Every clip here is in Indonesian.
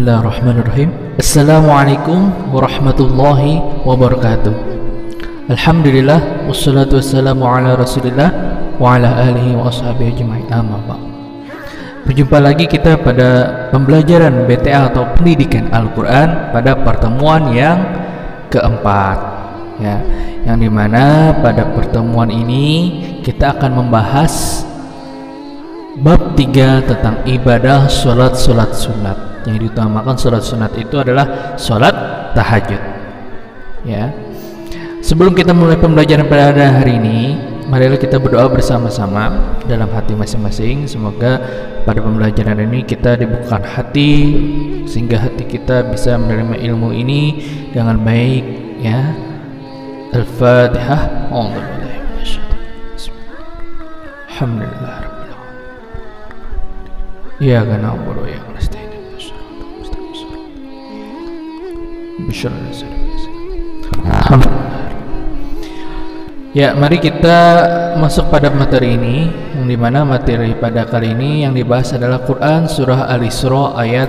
Bismillahirrahmanirrahim. Assalamualaikum warahmatullahi wabarakatuh. Alhamdulillah, wassalatu wassalamu ala rasulillah wa ala alihi wa ashabihi ajma'in, amma ba'd. Berjumpa lagi kita pada pembelajaran BTA atau pendidikan Al-Quran pada pertemuan yang keempat, ya, yang dimana pada pertemuan ini kita akan membahas bab 3 tentang ibadah sholat sunat. Yang diutamakan sholat sunat itu adalah sholat tahajud, ya. Sebelum kita mulai pembelajaran pada hari ini, marilah kita berdoa bersama-sama dalam hati masing-masing. Semoga pada pembelajaran ini kita dibukakan hati sehingga hati kita bisa menerima ilmu ini dengan baik, ya. Al-Fatihah. Alhamdulillah. Ya kana na'budu wa iyyaka nasta'in. Ya, mari kita masuk pada materi ini, yang dimana materi pada kali ini yang dibahas adalah Quran surah Al-Isra ayat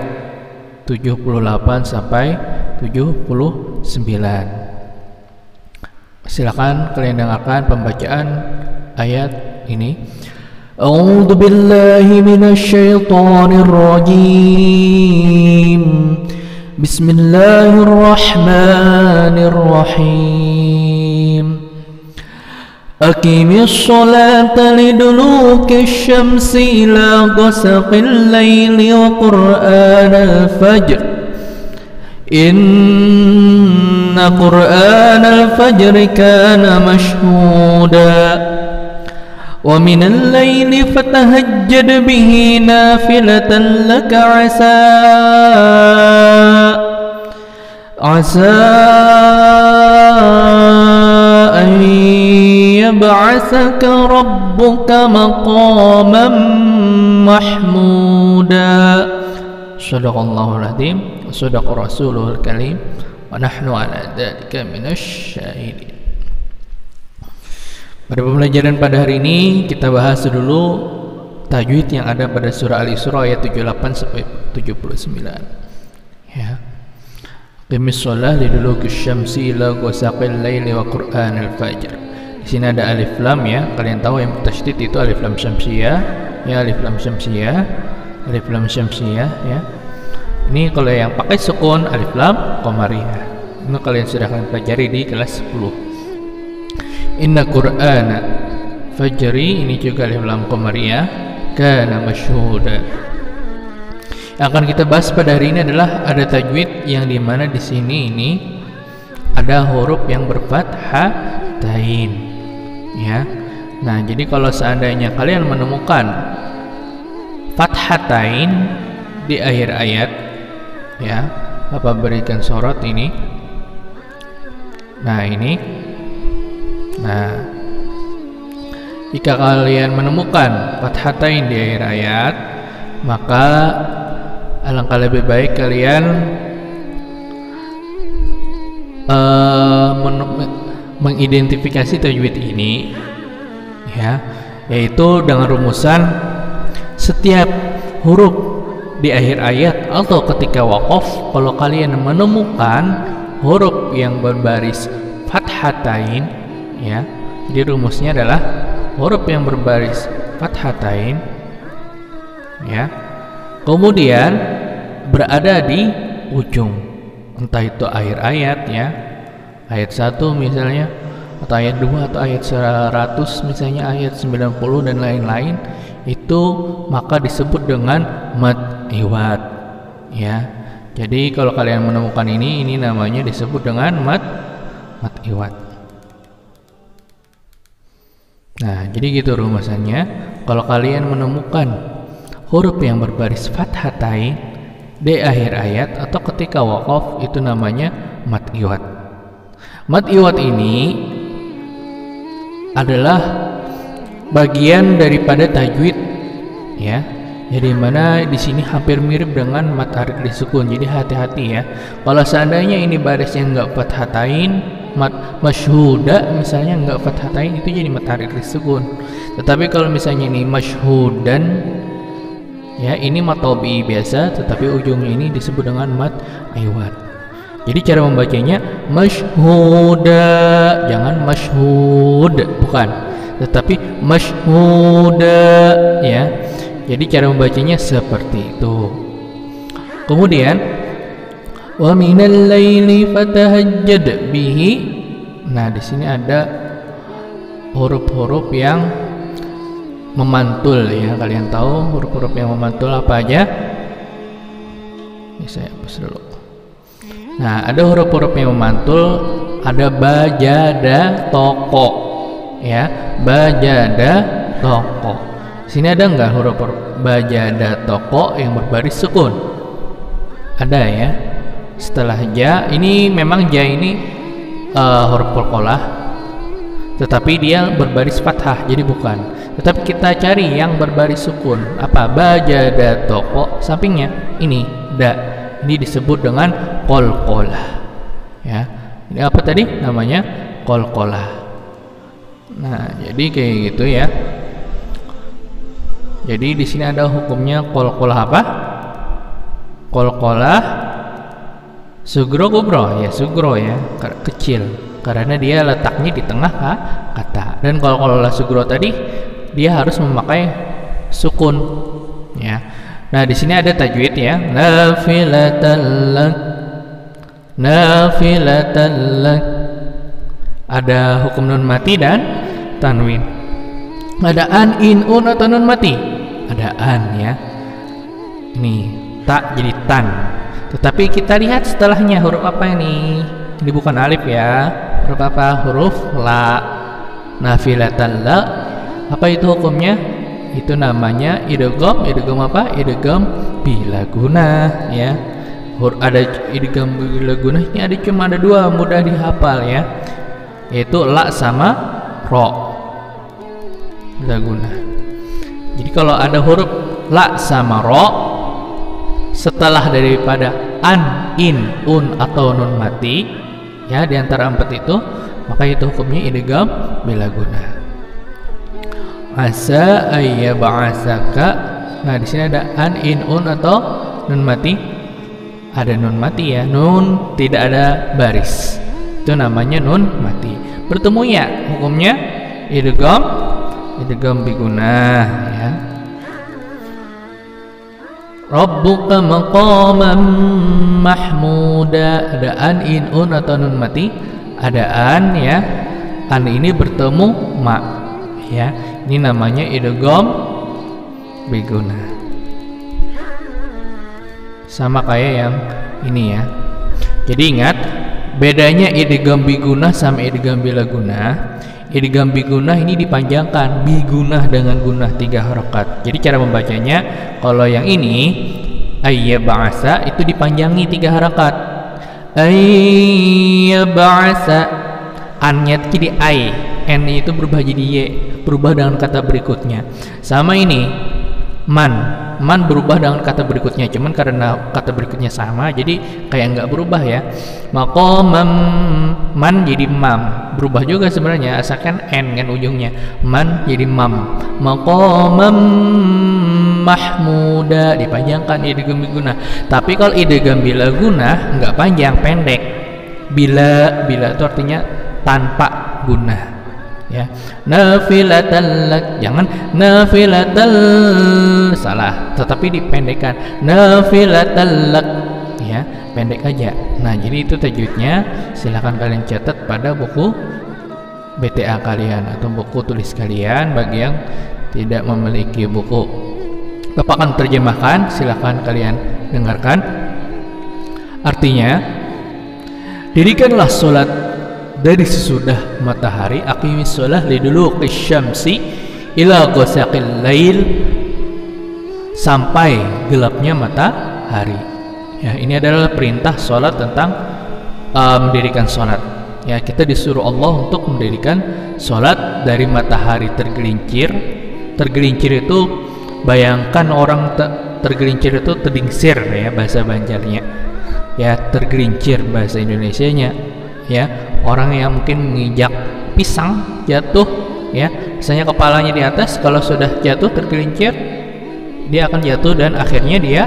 78 sampai 79. Silakan kalian dengarkan pembacaan ayat ini. A'udzu billahi minasy syaithanir rajim. Bismillahirrahmanirrahim. Aqimis sholata liduluki syamsi ila ghasaqil laili wa qur'anal fajr. Inna qur'anal fajri kana mashhuda. Wa minal laili fatahajjad bihi nafilatan laka asa an yab'athaka rabbuka maqaman mahmuda. Shadaqallahul azim wa shadaqa rasulul karim wa nahnu ala dzalika minasy syahidin. Pada pembelajaran pada hari ini kita bahas dulu tajwid yang ada pada surah Al-Isra ayat 78 sampai 79. Ya. Aqimis shalah liduluki syamsi ila ghasaqil laili wa qur'anal fajr. Di sini ada alif lam, ya. Kalian tahu yang tasydid itu alif lam syamsiyah, ya, alif lam syamsiyah, alif lam syamsiyah, ya. Ini kalau yang pakai sukun alif lam qamariyah. Ini kalian sudah akan pelajari di kelas 10. Inna Qur'ana fajri, ini juga alif lam qamariyah, kana masyhuda. Yang akan kita bahas pada hari ini adalah ada tajwid yang dimana di sini ini ada huruf yang berfathatain, ya. Nah, jadi kalau seandainya kalian menemukan fathatain di akhir ayat, ya, Bapak berikan sorot ini. Nah, ini. Nah, jika kalian menemukan fathatain di akhir ayat, maka alangkah lebih baik kalian mengidentifikasi tajwid ini, ya, yaitu dengan rumusan setiap huruf di akhir ayat atau ketika waqaf, kalau kalian menemukan huruf yang berbaris fathatain, ya, jadi rumusnya adalah huruf yang berbaris fathatain, ya, kemudian berada di ujung, entah itu akhir ayat, ya, ayat 1 misalnya, atau ayat 2 atau ayat 100 misalnya, ayat 90 dan lain-lain, itu maka disebut dengan mad iwad, ya. Jadi kalau kalian menemukan ini namanya disebut dengan mad iwad. Nah, jadi gitu rumusannya. Kalau kalian menemukan huruf yang berbaris fathatain di akhir ayat atau ketika waqaf, itu namanya mad iwad. Mad iwad ini adalah bagian daripada tajwid, ya. Jadi mana di sini hampir mirip dengan mad harik disukun. Jadi hati-hati, ya. Kalau seandainya ini barisnya enggak fathatain, masyhuda misalnya enggak fathatain, itu jadi mad harik disukun. Tetapi kalau misalnya ini masyhudan, Ya, ini mad tabii biasa, tetapi ujungnya ini disebut dengan mad iwad. Jadi cara membacanya masyhuda, jangan masyhud, bukan, tetapi masyhuda, ya. Jadi cara membacanya seperti itu. Kemudian wa minal laili fatahajjad bihi. Nah, di sini ada huruf-huruf yang memantul, ya. Kalian tahu huruf-huruf yang memantul apa aja? Ini saya hapus dulu. Nah, ada huruf-huruf yang memantul, ada ba, jada, toko, ya. Ba, jada, toko. Sini ada enggak huruf-huruf ba, jada, toko yang berbaris sukun? Ada, ya. Setelah ja, ini memang ja ini huruf qalqalah, tetapi dia berbaris fathah, jadi bukan. Tetapi kita cari yang berbaris sukun. Apa? Ba, jada, toko, sampingnya ini da. Ini disebut dengan qalqalah, ya. Ini apa tadi namanya? Qalqalah. Nah, jadi kayak gitu, ya. Jadi di sini ada hukumnya qalqalah apa? Qalqalah sugro kubro, ya, sugro, ya, kecil, karena dia letaknya di tengah kata. Dan qalqalah sugro tadi dia harus memakai sukun, ya. Nah, di sini ada tajwid, ya. Nafilatallak, nafilatallak. Ada hukum nun mati dan tanwin. Ada an, in, un atau nun mati? Ada an, ya. Ini tak jadi tan. Tetapi kita lihat setelahnya huruf apa ini? Ini bukan alif, ya. Huruf apa? Huruf la. Nafilatallak. Apa itu hukumnya? Itu namanya idgham. Idgham apa? Idgham bila guna, ya. Ada idgham bila guna, ini ada cuma ada dua, mudah dihafal, ya, yaitu la sama ro, bila guna. Jadi kalau ada huruf la sama ro setelah daripada an, in, un atau nun mati, ya, di antara empat itu, maka itu hukumnya idgham bila guna. Asa ayyab'asaka. Nah, di sini ada an, in, un atau nun mati. Ada nun mati, ya. Nun tidak ada baris. Itu namanya nun mati. Bertemu ya, hukumnya idgham bigunah, ya. Rabbuka maqaman mahmuda. Ada an, in, un atau nun mati. Ada an, ya. An ini bertemu ma, ya. Ini namanya idgham bigunah. Sama kayak yang ini, ya. Jadi ingat bedanya idgham bigunah sama idgham bila gunah. Idgham bigunah ini dipanjangkan, bigunah dengan gunah 3 harokat. Jadi cara membacanya, kalau yang ini ayyab'asa itu dipanjangi 3 harokat. Ayyab'asa, an-nya jadi ai, n itu berubah jadi y, berubah dengan kata berikutnya. Sama ini man berubah dengan kata berikutnya, cuman karena kata berikutnya sama jadi kayak nggak berubah, ya. Maqamam, man jadi mam, berubah juga sebenarnya, asalkan n kan ujungnya, man jadi mam. Maqamam mahmuda dipanjangkan idgham bigunah. Tapi kalau idgham bila gunah nggak panjang, pendek. Bila itu artinya tanpa gunah, ya. Nafilatal, jangan nafilatal, salah, tetapi dipendekkan nafilatal, ya, pendek aja. Nah, jadi itu tajwidnya. Silahkan kalian catat pada buku BTA kalian atau buku tulis kalian. Bagi yang tidak memiliki buku papakan terjemahkan, silahkan kalian dengarkan. Artinya, dirikanlah sholat dari sesudah matahari, aqimis shalah liduluqis syamsi ila ghasaqil lail, sampai gelapnya matahari. Ya, ini adalah perintah sholat tentang mendirikan sholat. Ya, kita disuruh Allah untuk mendirikan sholat dari matahari tergelincir. Tergelincir itu, bayangkan orang tergelincir itu terdingsir, ya, bahasa Banjarnya. Ya, tergelincir bahasa Indonesianya, ya. Orang yang mungkin menginjak pisang jatuh, ya, misalnya kepalanya di atas, kalau sudah jatuh tergelincir dia akan jatuh dan akhirnya dia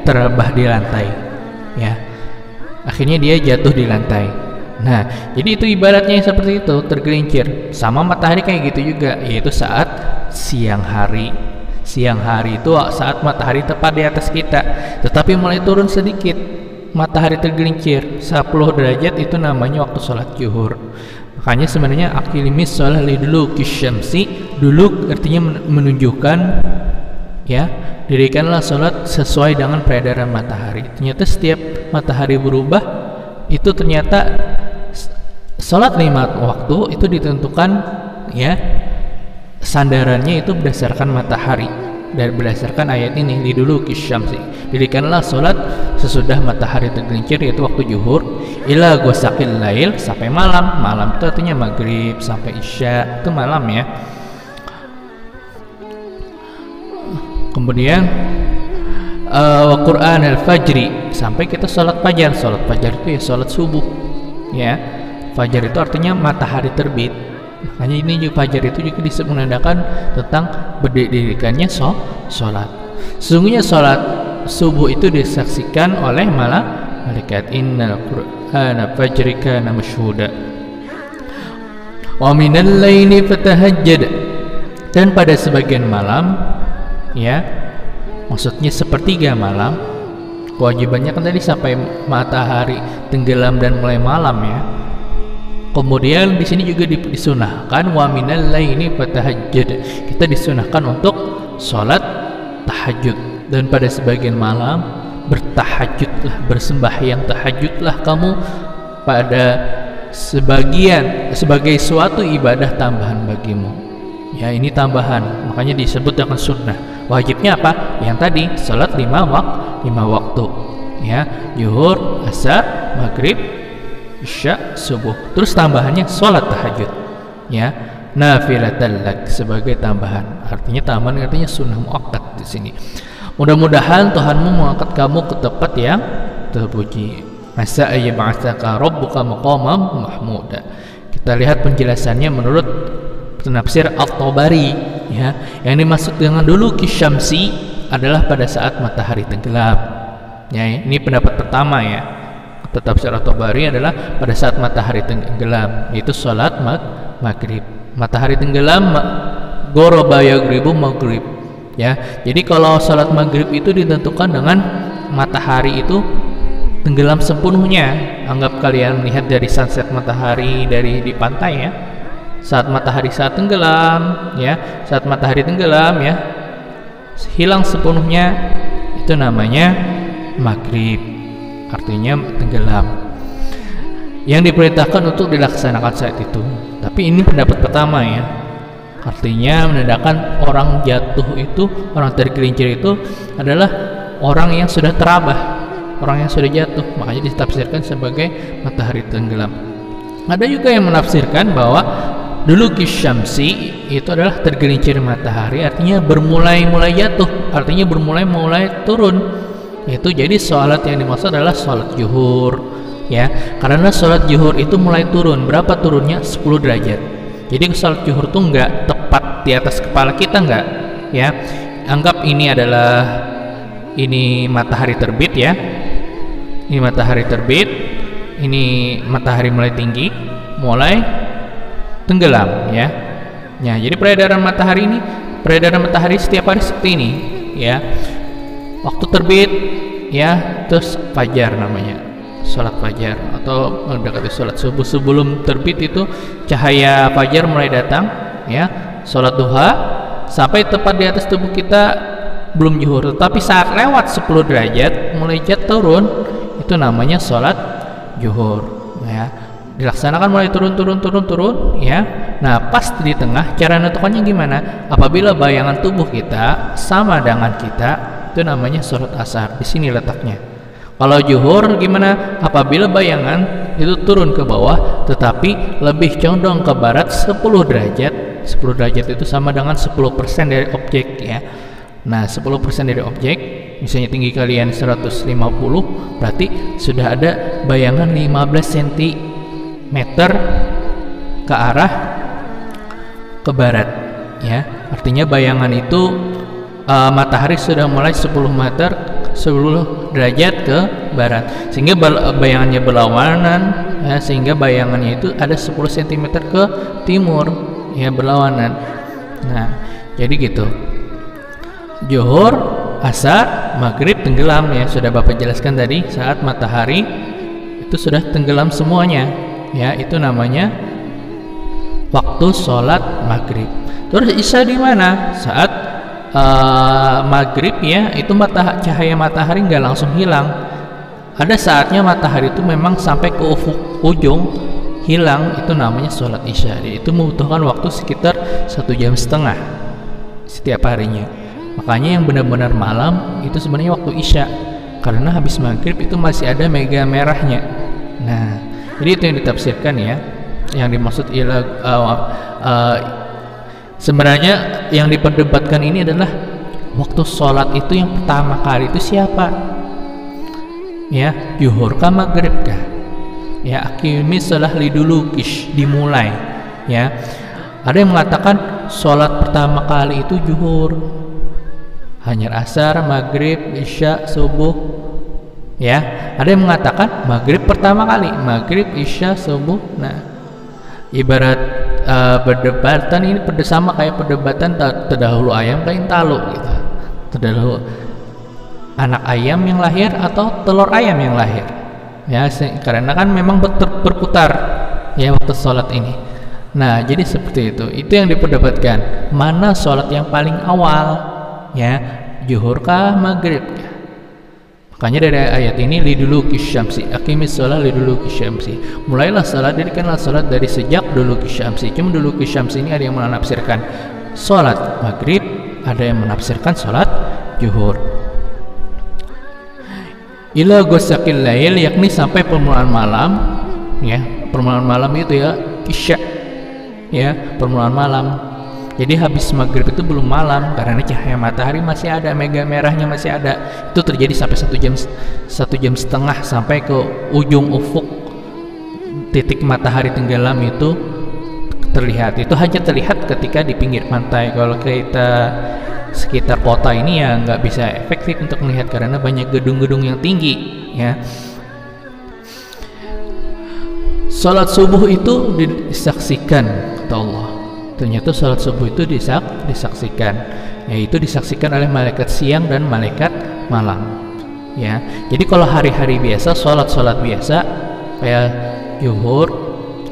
terbah di lantai, ya. Akhirnya dia jatuh di lantai. Nah, jadi itu ibaratnya seperti itu, tergelincir. Sama matahari kayak gitu juga, yaitu saat siang hari. Siang hari itu saat matahari tepat di atas kita, tetapi mulai turun sedikit, matahari tergelincir 10 derajat, itu namanya waktu sholat zuhur. Makanya sebenarnya akilimis sholat liduluki syamsi, dulu artinya menunjukkan, ya, dirikanlah sholat sesuai dengan peredaran matahari. Ternyata setiap matahari berubah, itu ternyata sholat 5 waktu itu ditentukan, ya, sandarannya itu berdasarkan matahari, dan berdasarkan ayat ini, liduluki syamsi, dirikanlah sholat sesudah matahari tergelincir, yaitu waktu zuhur, ila ghasaqil lail, sampai malam. Malam itu artinya maghrib sampai isya, itu malam, ya. Kemudian wa Qur'an al-fajri, sampai kita sholat fajar. Sholat fajar itu ya sholat subuh, ya. Fajar itu artinya matahari terbit. Makanya ini juga fajar itu juga disebut menandakan tentang berdirikannya sholat. Sesungguhnya sholat subuh itu disaksikan oleh malaikat. Innal Qur'ana fajri kana mashhuda wa minal laili fatahajjad, dan pada sebagian malam, ya, maksudnya sepertiga malam. Kewajibannya kan tadi sampai matahari tenggelam dan mulai malam, ya. Kemudian di sini juga disunahkan wa minal laili fatahajjad, kita disunahkan untuk sholat tahajud, dan pada sebagian malam bertahajudlah, bersembahyang tahajudlah kamu pada sebagai suatu ibadah tambahan bagimu, ya. Ini tambahan, makanya disebut dengan sunnah. Wajibnya apa? Yang tadi sholat 5 waktu, ya, zuhur, asar, maghrib, isya, subuh. Terus tambahannya sholat tahajud, ya, nafilatan lak, sebagai tambahan. Artinya tambahan artinya sunnah muakkad di sini. Mudah-mudahan Tuhanmu mengangkat kamu ke tempat yang terpuji. Asa ayyab'atsaka rabbuka maqaman mahmuda. Kita lihat penjelasannya menurut penafsir At-Tabari, ya. Yang dimaksud dengan duluki syamsi adalah pada saat matahari tenggelam, ya. Ini pendapat pertama, ya. Tafsir At-Tabari adalah pada saat matahari tenggelam, yaitu sholat maghrib. Matahari tenggelam, ghoroba yaghribu maghrib, ya. Jadi kalau sholat maghrib itu ditentukan dengan matahari itu tenggelam sepenuhnya. Anggap kalian melihat dari sunset matahari di pantai, ya. Saat matahari tenggelam, ya, saat matahari tenggelam, ya, hilang sepenuhnya, itu namanya maghrib, artinya tenggelam, yang diperintahkan untuk dilaksanakan saat itu. Tapi ini pendapat pertama, ya. Artinya menandakan orang jatuh itu, orang tergelincir itu adalah orang yang sudah terabah, orang yang sudah jatuh. Makanya ditafsirkan sebagai matahari tenggelam. Ada juga yang menafsirkan bahwa duluki syamsi itu adalah tergelincir matahari, artinya bermulai jatuh, artinya mulai turun. Itu jadi sholat yang dimaksud adalah sholat zuhur, ya. Karena sholat zuhur itu mulai turun. Berapa turunnya? 10 derajat. Jadi sholat zuhur itu enggak tepat di atas kepala kita, enggak, ya. Anggap ini adalah matahari terbit, ya. Ini matahari terbit, ini matahari mulai tinggi, mulai tenggelam, ya. Nah, jadi peredaran matahari setiap hari seperti ini, ya. Waktu terbit, ya, terus fajar namanya, sholat fajar, atau mendekati sholat subuh. Sebelum terbit itu cahaya fajar mulai datang, ya, sholat duha, sampai tepat di atas tubuh kita belum zuhur. Tetapi saat lewat 10 derajat mulai turun, itu namanya sholat zuhur, ya. Dilaksanakan mulai turun, ya. Nah, pas di tengah, cara menentukannya gimana? Apabila bayangan tubuh kita sama dengan kita, itu namanya sholat asar. Di sini letaknya. Kalau zuhur gimana? Apabila bayangan itu turun ke bawah, tetapi lebih condong ke barat 10 derajat. 10 derajat itu sama dengan 10% dari objek, ya. Nah, 10% dari objek, misalnya tinggi kalian 150, berarti sudah ada bayangan 15 cm ke arah ke barat, ya. Artinya bayangan itu matahari sudah mulai 10 meter 10 derajat ke barat, sehingga bayangannya berlawanan ya, sehingga bayangannya itu ada 10 cm ke timur ya, berlawanan. Nah jadi gitu, zuhur, asar, maghrib tenggelam ya, sudah Bapak jelaskan tadi, saat matahari itu sudah tenggelam semuanya ya, itu namanya waktu sholat maghrib. Terus isya di mana? Saat maghrib ya, itu cahaya matahari nggak langsung hilang. Ada saatnya matahari itu memang sampai ke ujung hilang, itu namanya sholat isya. Itu membutuhkan waktu sekitar 1,5 jam setiap harinya. Makanya yang benar-benar malam itu sebenarnya waktu isya, karena habis maghrib itu masih ada mega merahnya. Nah jadi itu yang ditafsirkan ya, yang dimaksud sebenarnya yang diperdebatkan ini adalah waktu sholat itu yang pertama kali itu siapa ya, zuhur kah maghrib kah ya. Aqimis shalah lidulukish, dimulai ya. Ada yang mengatakan sholat pertama kali itu zuhur, hanya asar, maghrib, isya, subuh ya. Ada yang mengatakan maghrib pertama kali, maghrib, isya, subuh. Nah ibarat perdebatan ini sama kayak perdebatan terdahulu ayam kain talu gitu. Terdahulu anak ayam yang lahir atau telur ayam yang lahir ya, karena kan memang berputar ya waktu sholat ini. Nah jadi seperti itu yang diperdebatkan, mana sholat yang paling awal ya, zuhur kah maghrib kah. Makanya dari ayat ini liduluki syamsi, aqimis shalah liduluki syamsi, mulailah salat, dirikanlah salat dari sejak duluki syamsi. Cuma duluki syamsi ini ada yang menafsirkan salat maghrib, ada yang menafsirkan salat zuhur. Ila ghasaqil lail, yakni sampai permulaan malam ya, permulaan malam itu ya isya ya, permulaan malam. Jadi habis maghrib itu belum malam, karena cahaya matahari masih ada, mega merahnya masih ada. Itu terjadi sampai 1,5 jam sampai ke ujung ufuk titik matahari tenggelam itu terlihat. Itu hanya terlihat ketika di pinggir pantai. Kalau kita sekitar kota ini ya nggak bisa efektif untuk melihat karena banyak gedung-gedung yang tinggi ya. Salat subuh itu disaksikan kata Allah. Ternyata salat subuh itu disaksikan, yaitu disaksikan oleh malaikat siang dan malaikat malam ya. Jadi kalau hari-hari biasa, salat biasa kayak zuhur,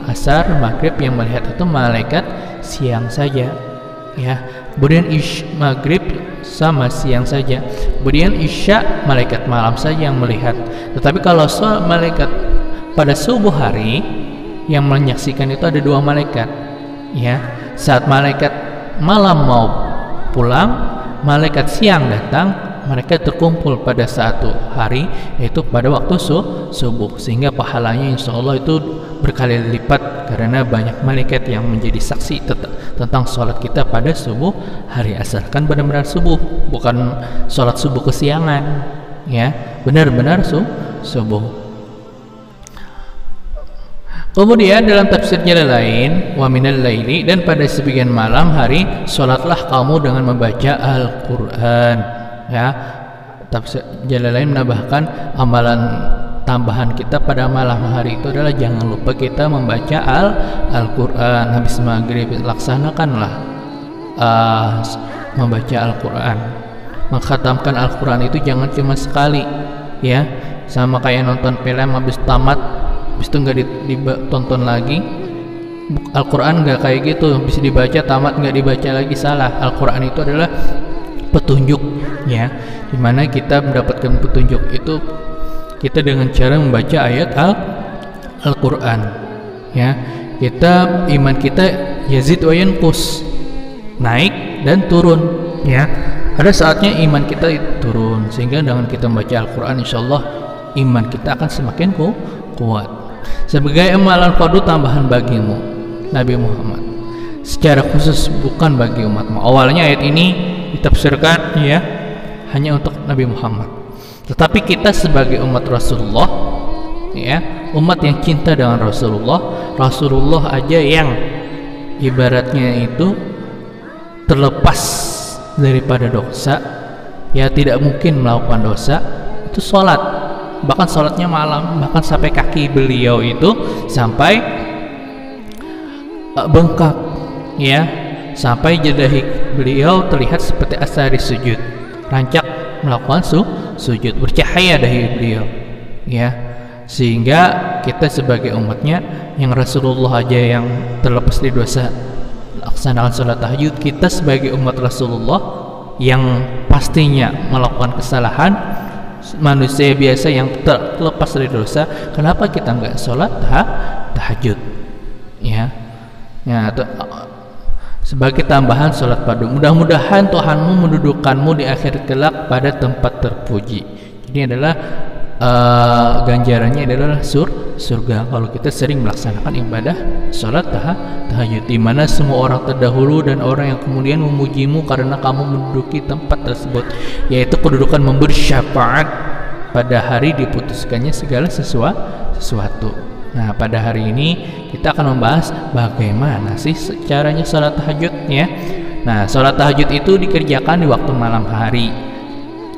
asar, maghrib, yang melihat itu malaikat siang saja ya. Kemudian maghrib sama siang saja. Kemudian isya malaikat malam saja yang melihat. Tetapi kalau malaikat pada subuh hari yang menyaksikan itu ada 2 malaikat ya. Saat malaikat malam mau pulang, malaikat siang datang, mereka terkumpul pada satu hari, yaitu pada waktu subuh, sehingga pahalanya insya Allah itu berkali lipat karena banyak malaikat yang menjadi saksi tentang sholat kita pada subuh hari. Asalkan benar-benar subuh, bukan sholat subuh kesiangan ya, benar-benar subuh. Kemudian dalam tafsir jalan lain, wa minal laili, dan pada sebagian malam hari sholatlah kamu dengan membaca Al-Quran ya. Tafsir jalan lain menambahkan amalan tambahan kita pada malam hari itu adalah jangan lupa kita membaca Al-Quran. Habis maghrib laksanakanlah membaca Al-Quran, mengkhatamkan Al-Quran itu jangan cuma sekali ya, sama kayak nonton film habis tamat habis itu nggak ditonton lagi. Al-Quran nggak kayak gitu, bisa dibaca tamat nggak dibaca lagi, salah. Al-Quran itu adalah petunjuk ya, dimana kita mendapatkan petunjuk itu kita dengan cara membaca ayat Al-Quran ya. Kita iman kita yazid wa yanqus, naik dan turun ya. Ada saatnya iman kita turun, sehingga dengan kita membaca Al-Quran insyaallah iman kita akan semakin kuat. Sebagai amalan fardu tambahan bagimu Nabi Muhammad, secara khusus bukan bagi umatmu. Awalnya ayat ini ditafsirkan ya hanya untuk Nabi Muhammad, tetapi kita sebagai umat Rasulullah ya, umat yang cinta dengan Rasulullah aja yang ibaratnya itu terlepas daripada dosa, ya tidak mungkin melakukan dosa, itu sholat. Bahkan sholatnya malam, bahkan sampai kaki beliau itu sampai bengkak, ya, sampai jadahi beliau terlihat seperti asari sujud, rancak melakukan sujud, bercahaya dahi beliau, ya. Sehingga kita sebagai umatnya yang Rasulullah aja yang terlepas dari dosa laksanakan sholat tahajud, kita sebagai umat Rasulullah yang pastinya melakukan kesalahan, manusia biasa yang terlepas dari dosa, kenapa kita nggak sholat tahajud, ya? Ya, sebagai tambahan sholat fardu. Mudah-mudahan Tuhanmu mendudukkanmu di akhir kelak pada tempat terpuji. Ini adalah ganjarannya adalah surga kalau kita sering melaksanakan ibadah sholat tahajud, di mana semua orang terdahulu dan orang yang kemudian memujimu karena kamu menduduki tempat tersebut, yaitu kedudukan memberi syafaat pada hari diputuskannya segala sesuatu. Nah, pada hari ini kita akan membahas bagaimana sih caranya sholat tahajud, ya. Nah, sholat tahajud itu dikerjakan di waktu malam hari.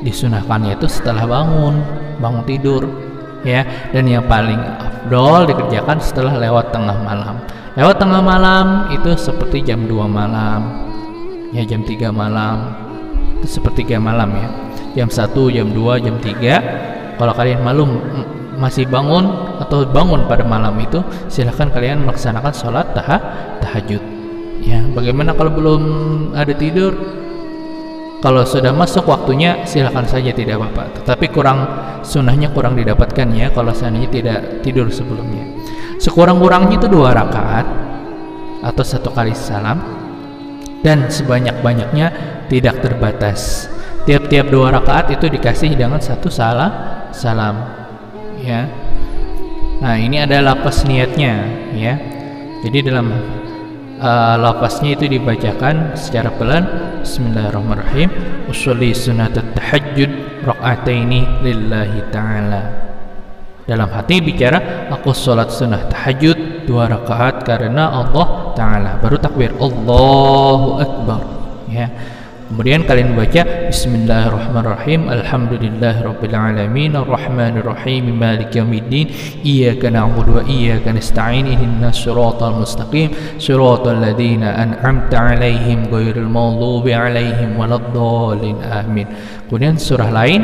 Disunahkannya itu setelah bangun tidur, ya. Dan yang paling afdol dikerjakan setelah lewat tengah malam. Lewat tengah malam itu seperti jam 2 malam, ya, jam 3 malam. Itu sepertiga malam, ya. Jam 1, jam 2, jam 3. Kalau kalian masih bangun atau bangun pada malam itu, silahkan kalian melaksanakan sholat tahajud, ya. Bagaimana kalau belum ada tidur? Kalau sudah masuk waktunya silahkan saja, tidak apa-apa, tetapi sunnahnya kurang didapatkan, ya, kalau seandainya tidak tidur sebelumnya. Sekurang-kurangnya itu 2 rakaat atau 1 kali salam, dan sebanyak-banyaknya tidak terbatas. Tiap-tiap 2 rakaat itu dikasih dengan 1 salam, ya. Nah, ini ada lafaz niatnya, ya. Jadi dalam lafaznya itu dibacakan secara pelan, Bismillahirrahmanirrahim, usolli sunat tahajud raka'ataini lillahi ta'ala. Dalam hati bicara, aku sholat sunnah tahajud 2 rakaat karena Allah Ta'ala. Baru takbir, Allahu Akbar, ya. Kemudian kalian baca Bismillahirrahmanirrahim, Alhamdulillahirabbil alamin, arrahmanirrahim, maliki yaumiddin, iyyaka na'budu wa iyyaka nasta'in, ihdinas siratal mustaqim, siratal ladzina an'amta 'alaihim ghairil maghdubi 'alaihim waladdallin, amin. Kemudian surah lain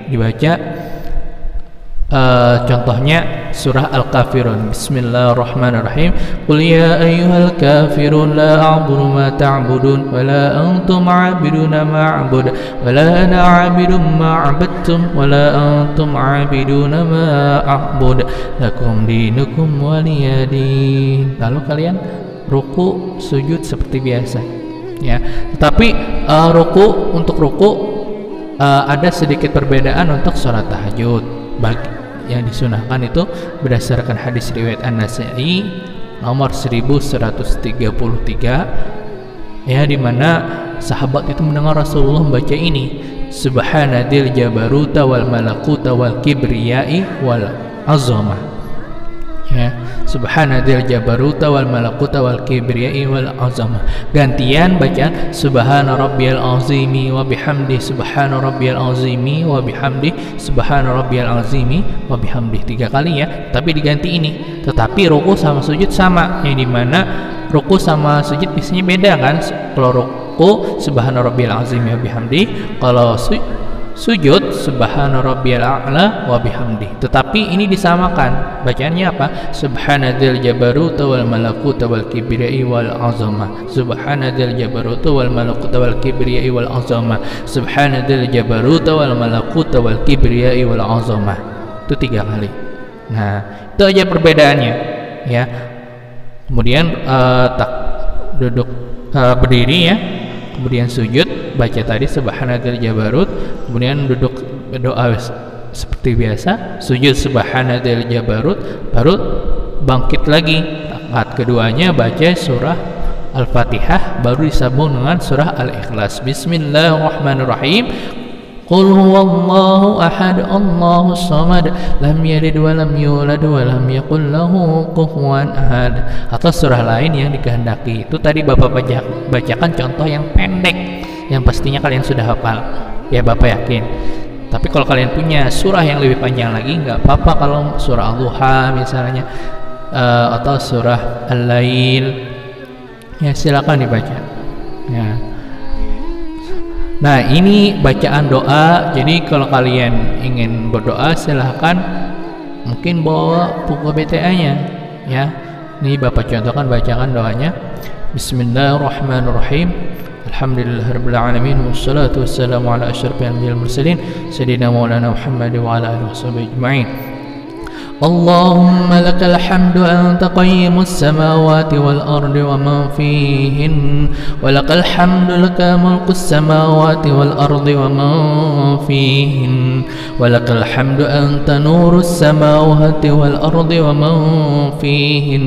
dibaca, contohnya surah Al-Kafirun, Bismillahirrahmanirrahim, Qul ya ayyuhal kafirun la a'budu ma ta'budun wa la antum 'abiduna ma a'budu wa la ana 'abidun ma 'abadtum wa la antum 'abiduna ma a'budu lakum dinukum waliyadin. Lalu kalian ruku sujud seperti biasa, ya. Tetapi untuk ruku ada sedikit perbedaan untuk sholat tahajud. Yang disunahkan itu berdasarkan hadis riwayat An-Nasa'i nomor 1133, ya, di mana sahabat itu mendengar Rasulullah membaca ini, Subhanadzil jabaruta wal malakuta wal kibriyai wal azamah, ya. Subhanadzil jabaruta wal malakuta wal kibriyai wal azamah. Gantian baca Subhana rabbiyal azimi wa bihamdi, Subhana rabbiyal azimi wa bihamdi, Subhana rabbiyal azimi wa bihamdi, 3 kali, ya. Tapi diganti ini. Tetapi ruku sama sujud sama, yang dimana ruku sama sujud biasanya beda, kan? Kalau ruku Subhana rabbiyal azimi wa bihamdi, kalau sujud Subhana rabbiyal a'la wa bihamdi. Tetapi ini disamakan, bacaannya apa? Subhanadzil jabaruta wal malakuta wal kibriyai wal azamah, Subhanadzil jabaruta wal malakuta wal kibriyai wal azamah, Subhanadzil jabaruta wal malakuta wal kibriyai wal azamah. Itu 3 kali. Nah, itu aja perbedaannya, ya. Kemudian duduk, berdiri, ya. Kemudian sujud, baca tadi Subhanadzil jabarut, kemudian duduk berdoa seperti biasa, sujud Subhanadzil jabarut, baru bangkit lagi. Rakaat keduanya baca surah Al-Fatihah, baru disambung dengan surah Al-Ikhlas. Bismillahirrahmanirrahim, Qul huwallahu ahad, Allahus samad, lam yalid wa lam yulad wa lam yakul lahu kufuwan ahad. Atau surah lain yang dikehendaki. Itu tadi Bapak bacakan contoh yang pendek, yang pastinya kalian sudah hafal ya, Bapak yakin. Tapi kalau kalian punya surah yang lebih panjang lagi, nggak apa-apa kalau surah Al-Duha misalnya, atau surah Al-Lail, ya silakan dibaca ya. Nah, ini bacaan doa. Jadi kalau kalian ingin berdoa, silahkan mungkin bawa buku BTA-nya ya. Ini Bapak contohkan bacaan doanya. Bismillahirrahmanirrahim. Alhamdulillahirabbil alamin wassalatu wassalamu ala asyrafil anbiya'i wal mursalin sayyidina maulana Muhammad wa ala alihi washabihi ajma'in. اللهم لك الحمد أنت قيم السماوات والأرض ومن فيهن ولك الحمد لك ملك السماوات والأرض ومن فيهن ولك الحمد أنت نور السماوات والأرض ومن فيهن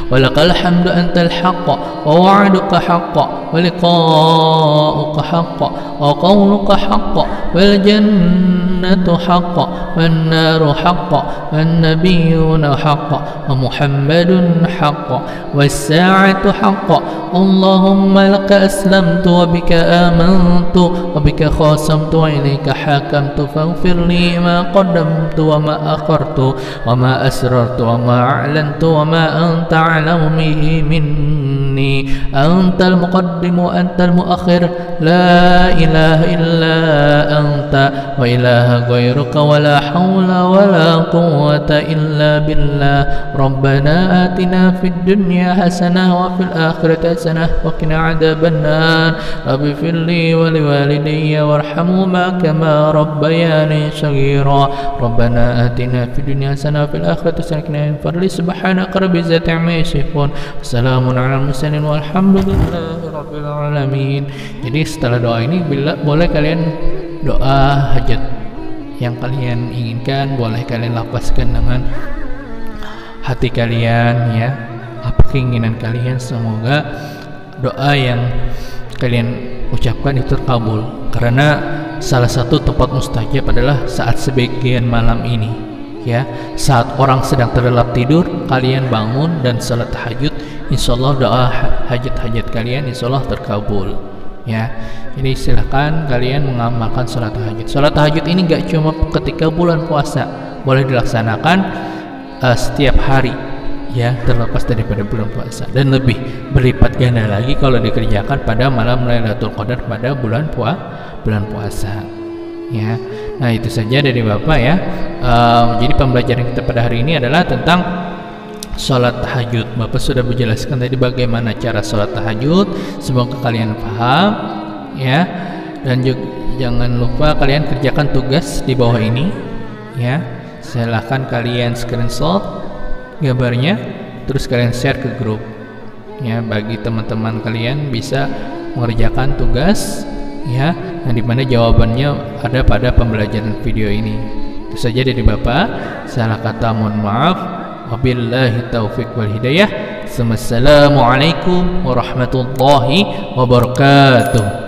ولك الحمد أنت الحق ووعدك حق ولقاؤك حق وقولك حق والجنة حق والنار حق والنبيون حق ومحمد حق والساعة حق. اللهم لك أسلمت وبك آمنت وبك خاصمت وإليك حاكمت فاغفر لي ما قدمت وما أخرت وما أسررت وما أعلنت وما أنت أعلم به مني. أنت المقدم وأنت المؤخر لا إله إلا أنت وإله غيرك ولا حول ولا قوة إلا بالله. ربنا آتنا في الدنيا حسنة وفي الآخرة حسنة وقنا عذاب النار. رب اغفر لي ولوالدي وارحمهما كما ربياني صغيرا. ربنا آتنا في الدنيا حسنة وفي الآخرة حسنة وقنا عذاب النار. سبحانك رب العزة عما يصفون وسلام على المرسلين والحمد لله رب العالمين. Jadi setelah doa ini boleh kalian doa hajat yang kalian inginkan, boleh kalian lapaskan dengan hati kalian ya, apa keinginan kalian. Semoga doa yang kalian ucapkan itu terkabul, karena salah satu tempat mustajab adalah saat sebagian malam ini ya, saat orang sedang terlelap tidur, kalian bangun dan salat tahajud, insyaallah doa hajat-hajat kalian insyaallah terkabul ya. Jadi silahkan kalian mengamalkan sholat tahajud. Sholat tahajud ini gak cuma ketika bulan puasa, boleh dilaksanakan setiap hari ya, terlepas daripada bulan puasa, dan lebih berlipat ganda lagi kalau dikerjakan pada malam Lailatul Qadar pada bulan puasa ya. Nah, itu saja dari Bapak ya. Jadi pembelajaran kita pada hari ini adalah tentang sholat tahajud. Bapak sudah menjelaskan tadi bagaimana cara sholat tahajud. Semoga kalian paham ya, dan juga jangan lupa kalian kerjakan tugas di bawah ini ya. Silahkan kalian screenshot gambarnya, terus kalian share ke grup ya, bagi teman-teman kalian bisa mengerjakan tugas ya, yang dimana jawabannya ada pada pembelajaran video ini. Itu saja dari Bapak. Salah kata mohon maaf. Wabillahi taufiq wal hidayah. Assalamualaikum warahmatullahi wabarakatuh.